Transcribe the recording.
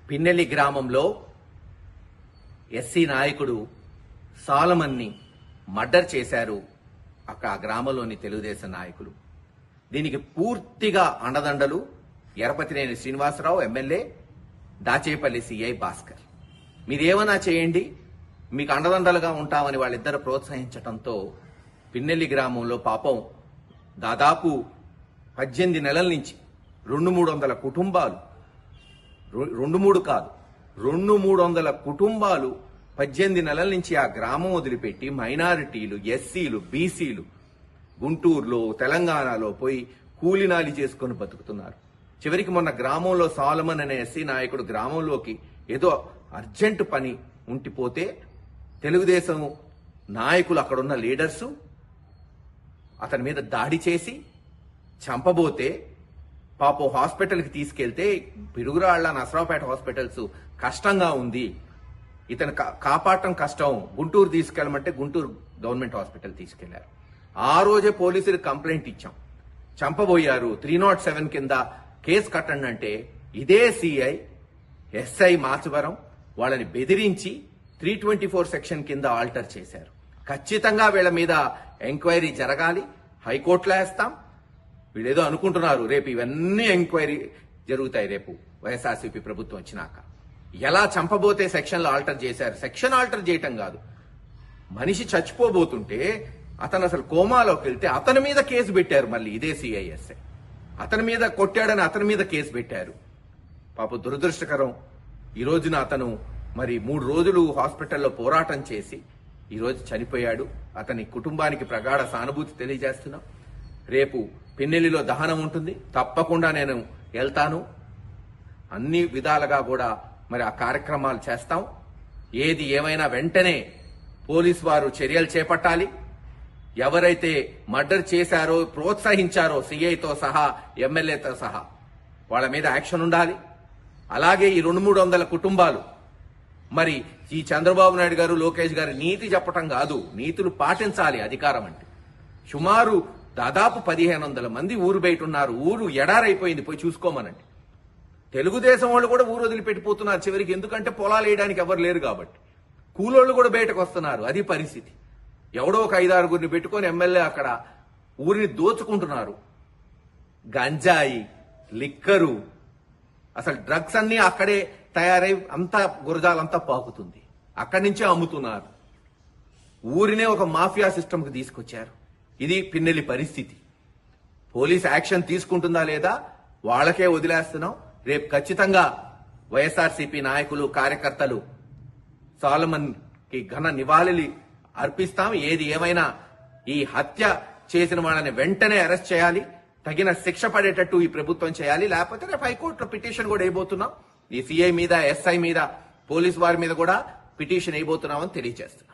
పిన్నెల్లి గ్రామంలో ఎస్సీ నాయకుడు సాలమన్ని మర్డర్ చేశారు అక్కడ ఆ గ్రామంలోని తెలుగుదేశం నాయకులు. దీనికి పూర్తిగా అండదండలు ఎరపతినేని శ్రీనివాసరావు ఎమ్మెల్యే, దాచేపల్లి సిఐ భాస్కర్. మీరేమన్నా చేయండి, మీకు అండదండలుగా ఉంటామని వాళ్ళిద్దరు ప్రోత్సహించడంతో పిన్నెల్లి గ్రామంలో పాపం దాదాపు 18 నెలల నుంచి 200-300 కుటుంబాలు, 2-3 కాదు 200-300 కుటుంబాలు 18 నెలల నుంచి ఆ గ్రామం వదిలిపెట్టి మైనారిటీలు, ఎస్సీలు, బీసీలు గుంటూరులో, తెలంగాణలో పోయి కూలినాలి చేసుకుని బతుకుతున్నారు. చివరికి మొన్న గ్రామంలో సాలమన్ అనే ఎస్సీ నాయకుడు గ్రామంలోకి ఏదో అర్జెంటు పని ఉంటిపోతే తెలుగుదేశం నాయకులు, అక్కడున్న లీడర్సు అతని మీద దాడి చేసి చంపబోతే పాపం హాస్పిటల్కి తీసుకెళ్తే పిడుగురాళ్ల, నసరావుపేట హాస్పిటల్స్ కష్టంగా ఉంది, ఇతను కాపాడటం కష్టం, గుంటూరు తీసుకెళ్ళమంటే గుంటూరు గవర్నమెంట్ హాస్పిటల్ తీసుకెళ్లారు. ఆ రోజే పోలీసులకు కంప్లైంట్ ఇచ్చాం, చంపబోయారు, 307 కింద కేసు కట్టండి అంటే ఇదే సిఐ ఎస్ఐ మాచవరం వాళ్ళని బెదిరించి 324 సెక్షన్ కింద ఆల్టర్ చేశారు. ఖచ్చితంగా వీళ్ళ మీద ఎంక్వైరీ జరగాలి, హైకోర్టులో వేస్తాం. వీళ్ళేదో అనుకుంటున్నారు, రేపు ఇవన్నీ ఎంక్వైరీ జరుగుతాయి రేపు వైఎస్ఆర్సీపీ ప్రభుత్వం వచ్చినాక. ఎలా చంపబోతే సెక్షన్లు ఆల్టర్ చేశారు. సెక్షన్ ఆల్టర్ చేయటం కాదు, మనిషి చచ్చిపోబోతుంటే అతను అసలు కోమాలోకి వెళ్తే అతని మీద కేసు పెట్టారు. మళ్ళీ ఇదే సిఐఎస్ఐ అతని మీద కొట్టాడని అతని మీద కేసు పెట్టారు. పాప దురదృష్టకరం. ఈ రోజున అతను మరి 3 రోజులు హాస్పిటల్లో పోరాటం చేసి ఈరోజు చనిపోయాడు. అతని కుటుంబానికి ప్రగాఢ సానుభూతి తెలియజేస్తున్నాం. రేపు పిన్నెల్లిలో దహనం ఉంటుంది, తప్పకుండా నేను వెళ్తాను. అన్ని విధాలుగా కూడా మరి ఆ కార్యక్రమాలు చేస్తాం. ఏది ఏమైనా వెంటనే పోలీసు వారు చర్యలు చేపట్టాలి. ఎవరైతే మర్డర్ చేశారో, ప్రోత్సహించారో సిఐతో సహా, ఎమ్మెల్యేతో సహా వాళ్ళ మీద యాక్షన్ ఉండాలి. అలాగే ఈ 200-300 కుటుంబాలు, మరి ఈ చంద్రబాబు నాయుడు గారు, లోకేష్ గారు నీతి చెప్పటం కాదు, నీతులు పాటించాలి. అధికారం అంటే సుమారు దాదాపు 1500 మంది ఊరు బయట ఉన్నారు. ఊరు ఎడారైపోయింది, పోయి చూసుకోమనండి. తెలుగుదేశం వాళ్ళు కూడా ఊరు వదిలిపెట్టిపోతున్నారు చివరికి, ఎందుకంటే పొలాలు వేయడానికి ఎవరు లేరు కాబట్టి. కూలోళ్ళు కూడా బయటకు వస్తున్నారు. అది పరిస్థితి. ఎవడో ఒక 5-6 పెట్టుకొని ఎమ్మెల్యే అక్కడ ఊరిని దోచుకుంటున్నారు. గంజాయి, లిక్కరు, అసలు డ్రగ్స్ అన్ని అక్కడే తయారై అంతా గురజాలంతా పాకుతుంది. అక్కడి నుంచే అమ్ముతున్నారు. ఊరినే ఒక మాఫియా సిస్టమ్కి తీసుకొచ్చారు. ఇది పిన్నెల్లి పరిస్థితి. పోలీస్ యాక్షన్ తీసుకుంటుందా లేదా వాళ్ళకే వదిలేస్తున్నాం. రేపు ఖచ్చితంగా వైఎస్ఆర్సీపీ నాయకులు, కార్యకర్తలు సాలమన్ కి ఘన నివాళి అర్పిస్తాం. ఏది ఏమైనా ఈ హత్య చేసిన వాళ్ళని వెంటనే అరెస్ట్ చేయాలి, తగిన శిక్ష పడేటట్టు ఈ ప్రభుత్వం చేయాలి. లేకపోతే రేపు హైకోర్టులో పిటిషన్ కూడా వేయబోతున్నాం. ఈ సిఐ మీద, ఎస్ఐ మీద, పోలీసు వారి మీద కూడా పిటిషన్ వేయబోతున్నామని తెలియజేస్తున్నాం.